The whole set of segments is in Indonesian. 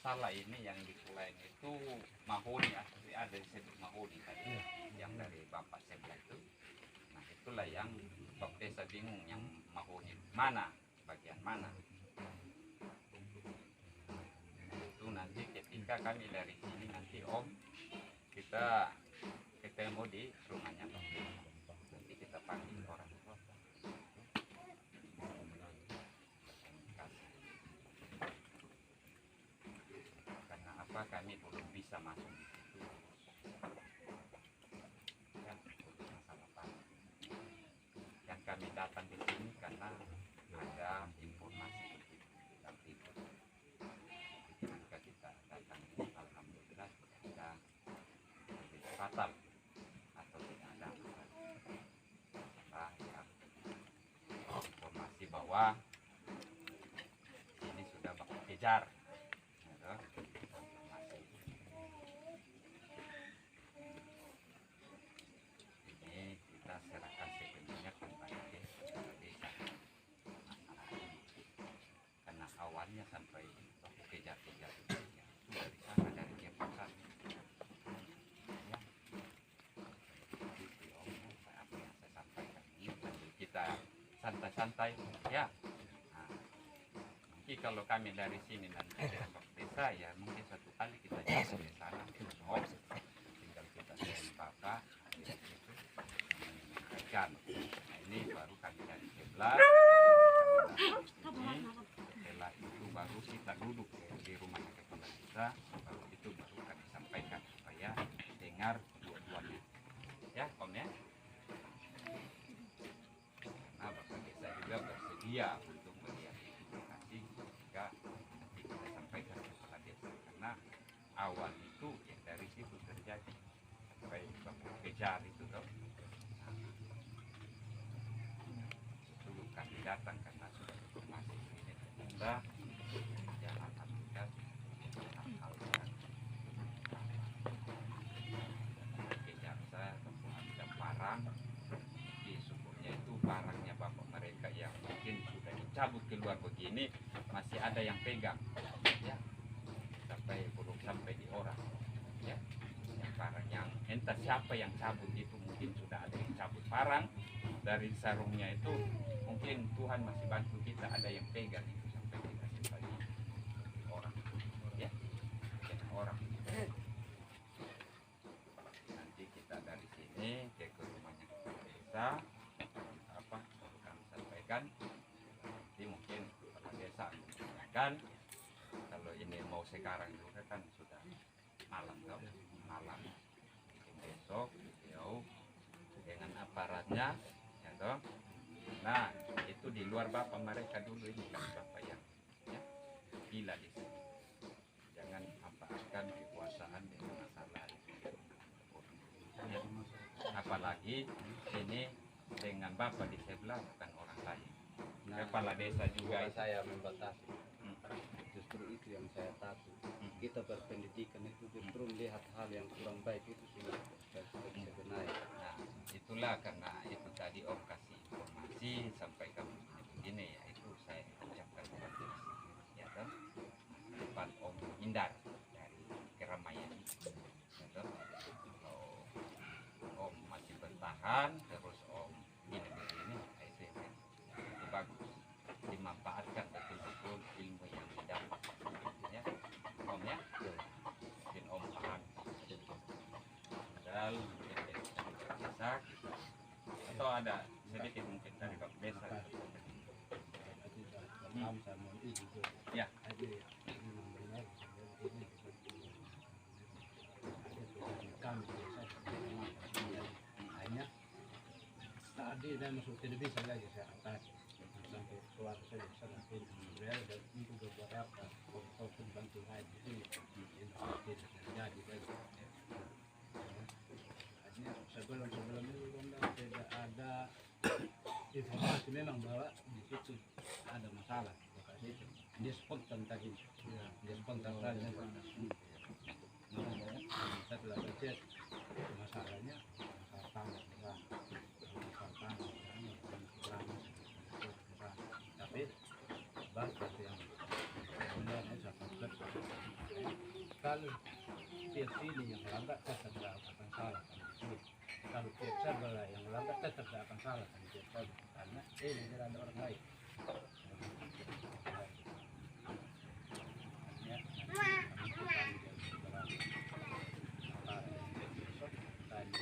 masalah ini yang diklaim itu mahoni, asli ada disebut mahoni tadi, yang dari Bapak Sebla itu. Nah itulah yang Bapak Desa bingung, yang mahoni mana, bagian mana. Itu nanti ketika kami dari sini nanti Om, kita ketemu di rumahnya Bapak Desa. Nanti kita panggil orang tua. Karena apa, kami belum bisa masuk di situ. Ya, masalah apa? Yang kami datang di sini karena ada informasi begitu. Tapi ketika kita datang ini, alhamdulillah kita tidak fatal atau tidak ada masalah yang informasi bahwa ini sudah bakal kejar. Ini kita serahkan sepenuhnya kepada desa masalah ini. Karena awalnya sampai waktu kejar-kejar itu ya, itu dari sana, dari dia pasar. Ya, itu Om, apa yang saya sampaikan ini sambil kita santai-santai ya. Nah, mungkin kalau kami dari sini nanti dari desa ya mungkin satu kali kita jalan ke sana Om, tinggal kita dengan Bapak itu menyampaikan. Nah, ini baru kami dari sebelah ini, setelah itu baru kita duduk di rumah kepala desa, baru itu baru kami sampaikan supaya dengar dua-duanya ya Om ya. Karena Bapak Desa juga bersedia untuk melihat edukasi sehingga nanti kita sampaikan ke kepala desa, karena awal itu ya dari situ terjadi sampai Bapak kejar itu toh. Nah, dulu kami datang karena sudah informasi ini ternyata ya alhamdulillah hal-hal yang kejar saya ataupun ada barang di sumurnya itu, barangnya bapak mereka yang mungkin sudah dicabut keluar begini masih ada yang pegang ya, sampai belum sampai di orang ya. Yang barang yang entah siapa yang cabut itu, mungkin sudah ada yang cabut barang dari sarungnya itu, mungkin Tuhan masih bantu kita ada yang pegang itu sampai kita sampai di orang ya, dengan orang. Nanti kita dari sini ke rumahnya kepala desa, apa kami sampaikan. Nanti mungkin kepala desa menanyakan, kalau ini mau sekarang juga kan sudah malam toh, malam. Mungkin besok beliau dengan aparatnya ya toh. Nah itu di luar bapak mereka dulu, ini kan bapak yang ya, gila di sini. Jangan manfaatkan kekuasaan dengan masalah ya. Apalagi ini dengan bapak di sebelah bukan orang lain. Kepala desa juga saya membatasi. Justru itu yang saya takut. Kita berpendidikan itu justru melihat hal yang kurang baik itu sudah bisa benahi. Nah, itulah karena itu tadi Om kasih informasi sampai kamu begini ya, itu saya ucapkan kepada ya kan, depan Om hindar dari keramaian itu ya kan. Kalau Om masih bertahan terus Om ini begini, itu bagus, dimanfaatkan betul-betul ilmu yang didapat ya Om ya, mungkin Om paham. Padahal mungkin dari desa kita, atau ada sedikit mungkin dari Bapak Desa. Ya. Tadi saya masuk televisi lagi saya angkat sampai keluar saya sampai real dan itu beberapa untuk bantu saya di sini ini terjadi lagi. Artinya sebelum itu tidak ada informasi memang bahwa di situ ada masalah. Dia spontan tadi, dia spontan saja. Setelah cek masalahnya masalah tanah, tapi bagus yang benar saya kalau tiap sini yang lambat tetap tidak akan salah kan di sini. Kalau tiap sebelah yang lambat tetap tidak akan salah kan tiap sebelah, karena ini tidak ada orang lain. Artinya nanti kami kembali dari beberapa para yang besok tadi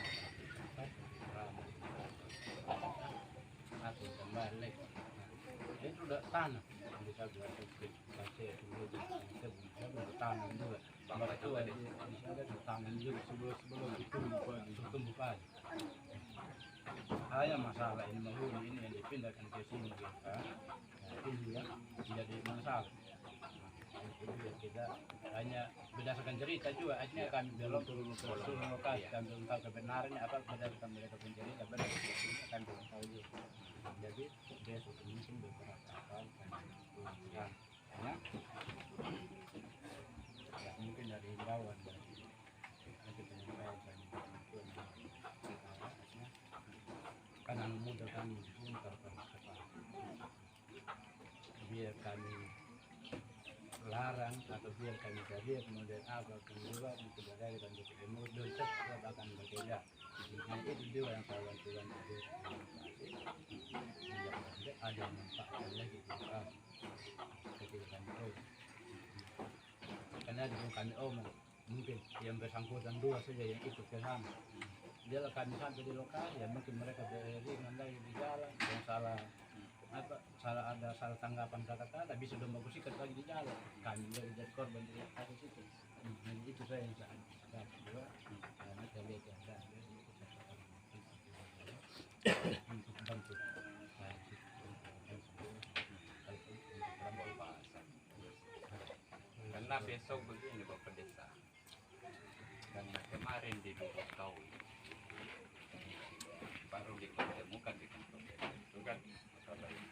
sampai ramai aku kembali lagi. Nah, itu udah tanah yang bisa buat baca dulu kita bisa tanam juga. Bapak itu ada di sana tanam juga sebelum itu tumbuh padi. Hanya masalah ini menghuni ini yang dipindahkan ke sini kita, ini ya jadi masalah. Itu ya kita hanya berdasarkan cerita juga, akhirnya kami belok ke lokasi, kami belum tahu kebenarannya apa berdasarkan mereka pencerita benar, kami belum tahu juga. Jadi besok mungkin beberapa hal kami tuliskan, hanya ya, mungkin dari himbauan dari ada penyampaian kami bantuan karena mudah kami untuk biar kami larang atau biar kami jadi kemudian apa kemudian itu berada dan kemudian tetap akan berbeda. Nah itu juga yang saya bantuan itu ada manfaat lagi kita ketika kami karena di kami mungkin yang bersangkutan dua saja yang ikut ke sana. Dia kami sampai di lokasi ya mungkin mereka beringan lagi di jalan yang salah ada salah tanggapan kata-kata bisa dong bagus ikat lagi di jalan kami jadi korban dari kasus itu. Jadi itu saya yang saya dua karena saya lihat ada untuk bantu karena besok begini Bapak Desa, karena kemarin di Lubuk Tahu baru ditemukan di kantor desa itu kan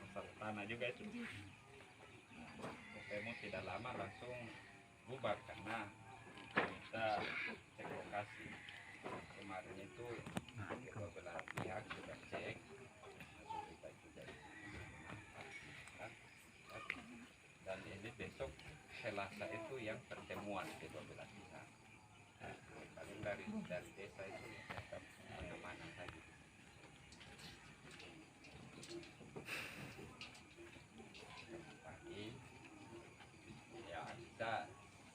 masalah tanah juga itu. Ketemu tidak lama langsung bubar karena kita cek lokasi kemarin itu kedua belah pihak sudah cek kita juga dan ini besok Selasa itu yang pertemuan kedua belah pihak. Nah, paling dari desa itu tetap mana saja. Pagi ya kita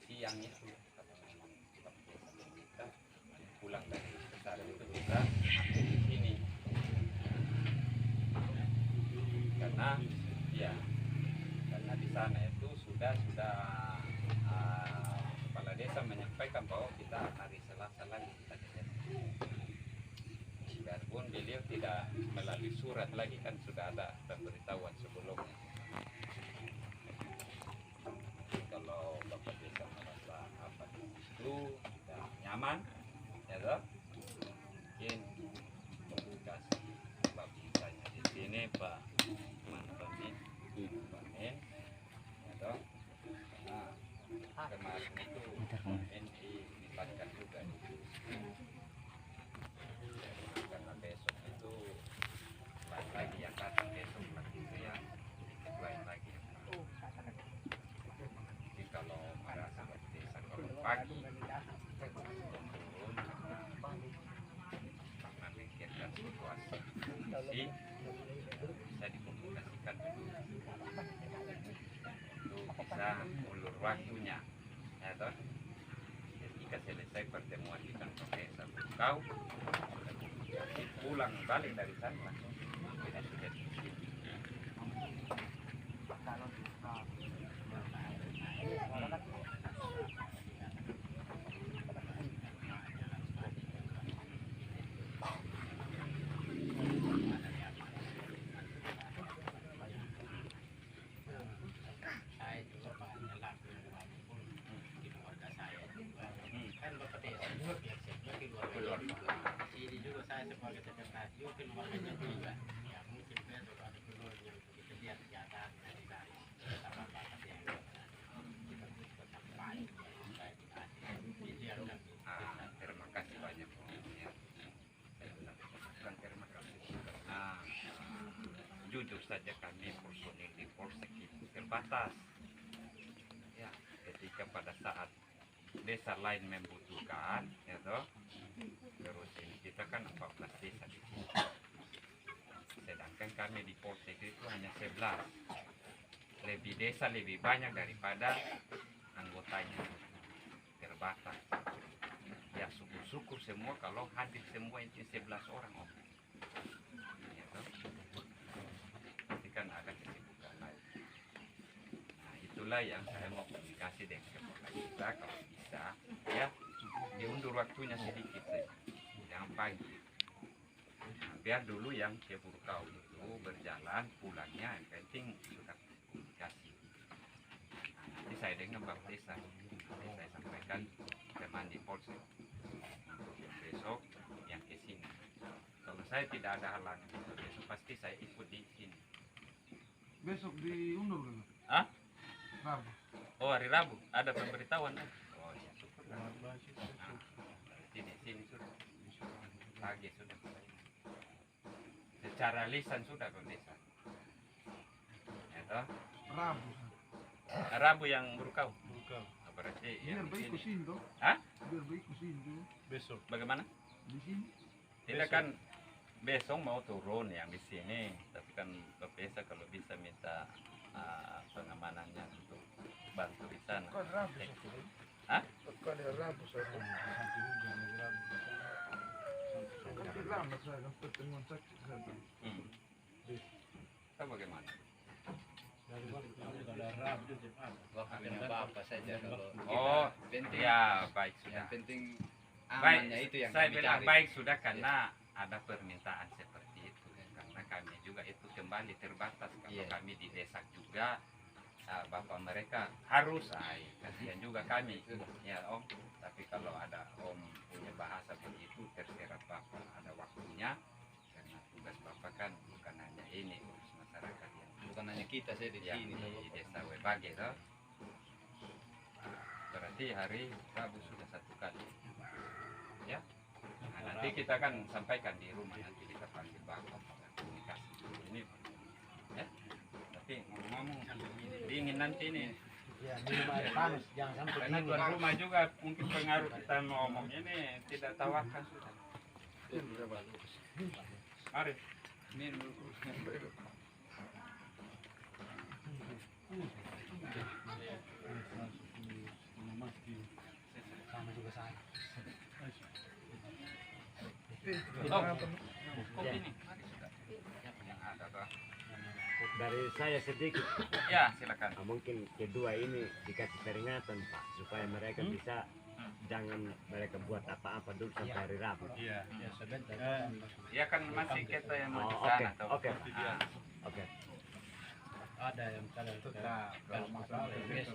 siang itu kita pulang dari besar itu kita di sini karena ya karena di sana itu sudah kepala desa menyampaikan bahwa kita hari Selasa lagi kita ke sana. Biarpun beliau tidak melalui surat lagi kan sudah ada pemberitahuan sebelumnya. Kalau Bapak Desa merasa apa itu sudah nyaman, ya toh, mungkin komunikasi Pak misalnya di sini Pak Manfamin, Pak Men, ya toh, karena kemarin itu Men dilibatkan juga. Karena besok itu lain lagi yang datang besok lagi itu ya lain lagi. Jadi kalau merasa desa kalau pagi turun karena memikirkan situasi bisa dikomunikasikan dulu untuk bisa ulur waktunya, ya toh. Ketika selesai pertemuan di kantor desa kau pulang balik dari sana langsung kita sudah di sini. Ini juga saya sebagai sekretaris juga keluarganya juga ya mungkin besok ada keluarga yang kita lihat di atas dari sama batas yang kita bisa sampai Terima kasih banyak ya. Saya ucapkan terima kasih karena jujur saja kami personil di Polsek itu terbatas ya ketika pada saat desa lain membutuhkan, ya toh. Terus ini kita kan 14 desa di sini. Sedangkan kami di Polsek itu hanya 11. Lebih desa lebih banyak daripada anggotanya, terbatas. Ya syukur-syukur semua kalau hadir semua itu 11 orang om. Ya toh. Nanti kan ada kesibukan lain. Nah itulah yang saya mau komunikasi dengan kepala kita, kalau bisa ya diundur waktunya sedikit saja, jangan pagi. Nah, biar dulu yang ke Burkau itu berjalan pulangnya, yang penting sudah komunikasi. Nah, nanti saya dengan Bapak Desa, nanti saya sampaikan teman di Polsek untuk besok yang ke sini. Kalau saya tidak ada halangan, besok pasti saya ikut di sini. Besok diundur kan? Ah? Rabu. Oh hari Rabu ada pemberitahuan kan? Oh iya syukur. Nah, berarti di sini sudah pagi sudah. Secara lisan sudah Pak Desa. Ya toh? Rabu. Rabu yang Burkau. Bukan. Berarti Biar yang di baik sini. kusin tuh. Hah? Biar baik kusin tuh. Besok. Bagaimana? Di sini. Tidak kan besok mau turun yang di sini, tapi kan Bapak Desa kalau bisa minta pengamanannya untuk bantu di sana. Kan Rabu. Hah? Kan Rabu saya. Sampai hujan lagi Rabu. Kan lama saya kan pertemuan sakit saya. Tahu bagaimana? Dari balik ada Rabu dan Jumat. Waktunya apa saja kalau Oh, penting ya baik sudah. yang penting Baik, amannya itu yang saya kami bilang cari. baik sudah karena ada permintaan seperti itu. Karena kami juga itu kembali terbatas kalau Iya. kami di desa juga. Bapak mereka harus, kasihan juga kami ya om. Tapi kalau ada om punya bahasa begitu terserah bapak, ada waktunya karena tugas bapak kan bukan hanya ini urus masyarakat yang Bukan hanya kita saya di yang sini. di desa Webage toh. Berarti hari Rabu sudah satu kali ya. Nah, nanti kita kan sampaikan di rumah, nanti kita panggil bapak komunikasi dulu ini ya. Tapi ngomong-ngomong dingin nanti nih. Ya, minum air panas, jangan sampai Karena dingin. tuan rumah juga mungkin pengaruh kita ngomong ini tidak tawarkan sudah. Mari. Sama juga saya. Oh, kopi nih. Mari sudah. Yang ada toh. Dari saya sedikit, Ya, silakan. mungkin kedua ini dikasih peringatan Pak, supaya mereka bisa jangan mereka buat apa-apa dulu sampai hari Rabu. Iya, ya sebentar. Ya kan masih kita yang mau di Oh, sana oke, toh. oke. Ah, Oke. Ada yang kadang kalau masalah biasa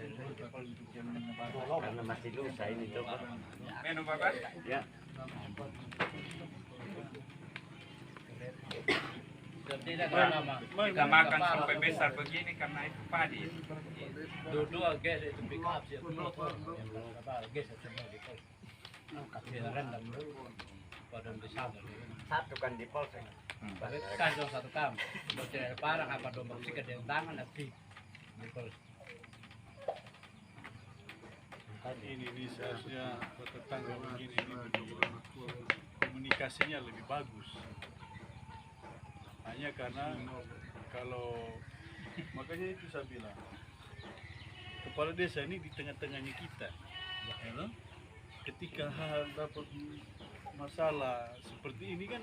Karena masih lusa ini tuh Pak. Minum bapak? Ya, tidak Kita makan sampai besar begini karena itu padi. dua gas itu pick up sih gas itu semua di kos kita rendam dulu pada disadar satu kan di polsek. kan dong satu kam bercerita parah apa dong bersihkan dengan tangan nanti di kos ini seharusnya tetangga begini ini komunikasinya lebih bagus. Hanya karena kalau makanya itu saya bilang kepala desa ini di tengah-tengahnya kita. Ketika hal dapat masalah seperti ini kan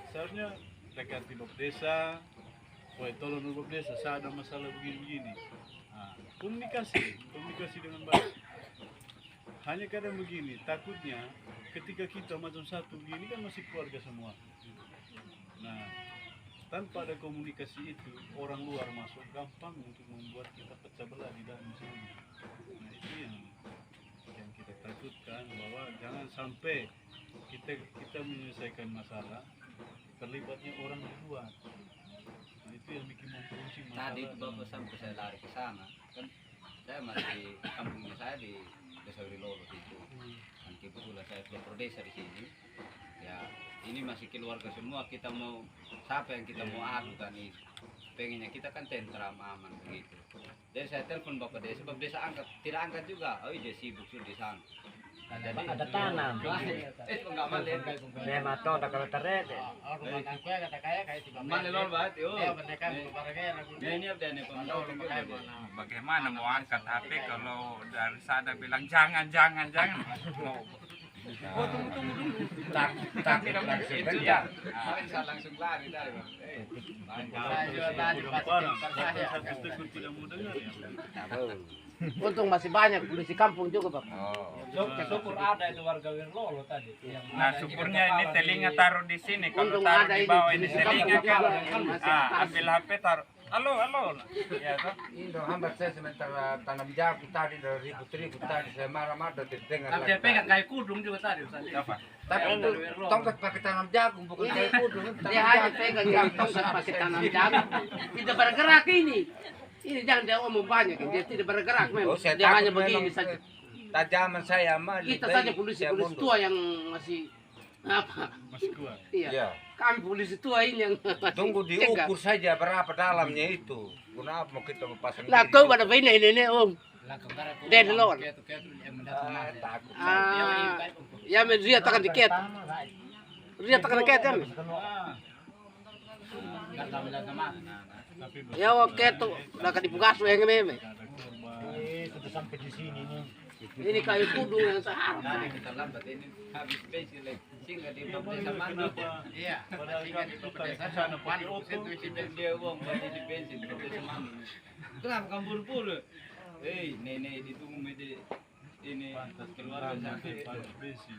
seharusnya dekati Bapak Desa, woi tolong Bapak Desa, saya ada masalah begini-begini. Nah, komunikasi dengan baik. Hanya kadang begini, takutnya ketika kita macam satu begini kan masih keluarga semua. Nah, tanpa ada komunikasi itu, orang luar masuk gampang untuk membuat kita pecah belah di dalam sini. Nah, itu yang kita takutkan, bahwa jangan sampai kita menyelesaikan masalah terlibatnya orang di luar. Nah, itu yang bikin memperuncing masalah. Tadi itu Bapak sampai saya lari ke sana. Kan saya masih di kampungnya saya di Desa Wilolo itu. Dan kebetulan saya pelopor desa di sini. Ya, ini masih keluarga semua, kita mau siapa yang kita mau adukan ini. pengennya kita kan tentram aman begitu. Jadi saya telepon Bapak Desa, Bapak Desa tidak angkat juga. Oh dia sibuk sudah di sana. Jadi Ada tanam. itu enggak malen. Nematoda kalau teret. Rumah tangga kata kaya kayak tiga Malen lol banget yo. Ya benar kan barangnya lagu. Ini apa nih pemantauan juga. Bagaimana mau angkat HP kalau dari sana bilang jangan jangan jangan mau Tapi langsung itu ya. Kemarin saya langsung lari tadi, Bang. Saya juga tadi pas saya. Satu tegur tidak mau dengar ya. Untung masih banyak polisi kampung juga, Pak. oh. Syukur ada itu warga Wirlolo tadi. Nah syukurnya ini telinga taruh di sini kalau Untung taruh ada di ini, bawah ini polisi telinga kampung kan juga, masih ambil HP taruh halo ya toh Indo hambat saya sementara tanam jagung tadi dari ribut-ribut tadi saya marah-marah dengar Tapi dia pegang kayak kudung juga tadi, Ustaz. apa Tapi itu tongkat pakai tanam jagung bukan kayak kudung. Dia hanya pegang yang tongkat pakai tanam jagung. Tidak bergerak ini. Ini jangan dia omong banyak, dia tidak bergerak memang. Oh, saya Dia takut hanya begini memang saja. Tajaman saya mah. Kita saja polisi tua yang masih apa? Masih kuat. Iya. Iya. Kami polisi tua ini yang Tunggu cegah. diukur saja berapa dalamnya itu. Kenapa mau kita pasang Lah diri? tahu pada ini om. Dead Lord. Takut. Ya men dia takkan diket. Dia takkan diket kan. Tapi Ya oke tuh, lah kan dibuka yang meme. ada korban. Sudah sampai di sini nih. Ini kayu kudung yang sehar. Tadi kita lambat ini habis bensin lagi. Singgah di Bapak Desa mana? Iya. Padahal kan kita ke sana pakai oto. Dia uang buat di bensin Bapak Desa mana? Kenapa kamu buru-buru? Nenek ditunggu ini Pantas keluarga keluarga sampai panas bensin.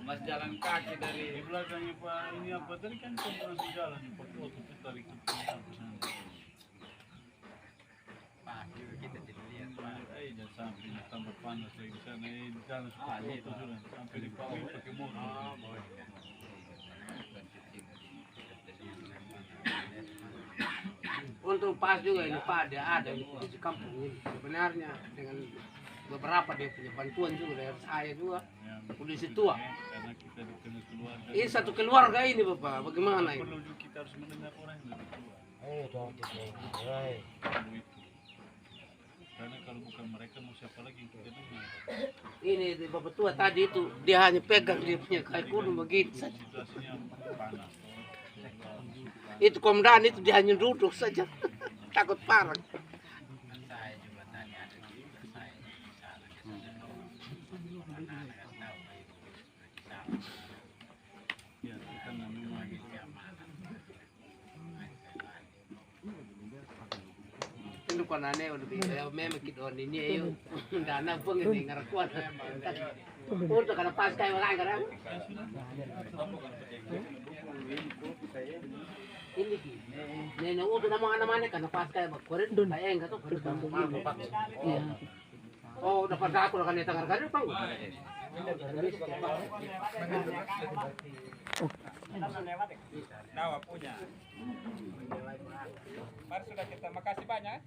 Mas jalan kaki Di dari belakangnya Pak ini apa tadi kan kamu masih jalan pakai oto kita tarik ke sana. Jangan sampai tambah panas lagi di sana. Jalan pakai oto sudah sampai di pakai motor. Untuk pas juga ini Pak ada di polisi kampung ini. Sebenarnya dengan beberapa dia punya bantuan juga dari saya juga. Polisi tua. Karena kita dikenal keluarga. Ini satu keluarga ini Bapak, bagaimana ini? Perlu juga kita harus mendengar orang yang lebih tua. Dong Perlu itu. Karena kalau bukan mereka mau siapa lagi yang kita dengar. Ini di Bapak tua tadi itu dia hanya pegang dia punya kayu kudung begitu saja. Situasinya panas. Itu komandan itu dia hanya duduk saja. Takut parah. Ya, kita memang Itu kan aneh udah memang kita ini ayo dana pun ini ngarakuan. Untuk karena pas kayak makan kan. Ini ki. Nenek udah nama-nama karena pas kayak bakurin kayak enggak tuh Oh, dapat aku kan yang tangan kan Bang. Nawa punya. Mari sudah kita makasih banyak.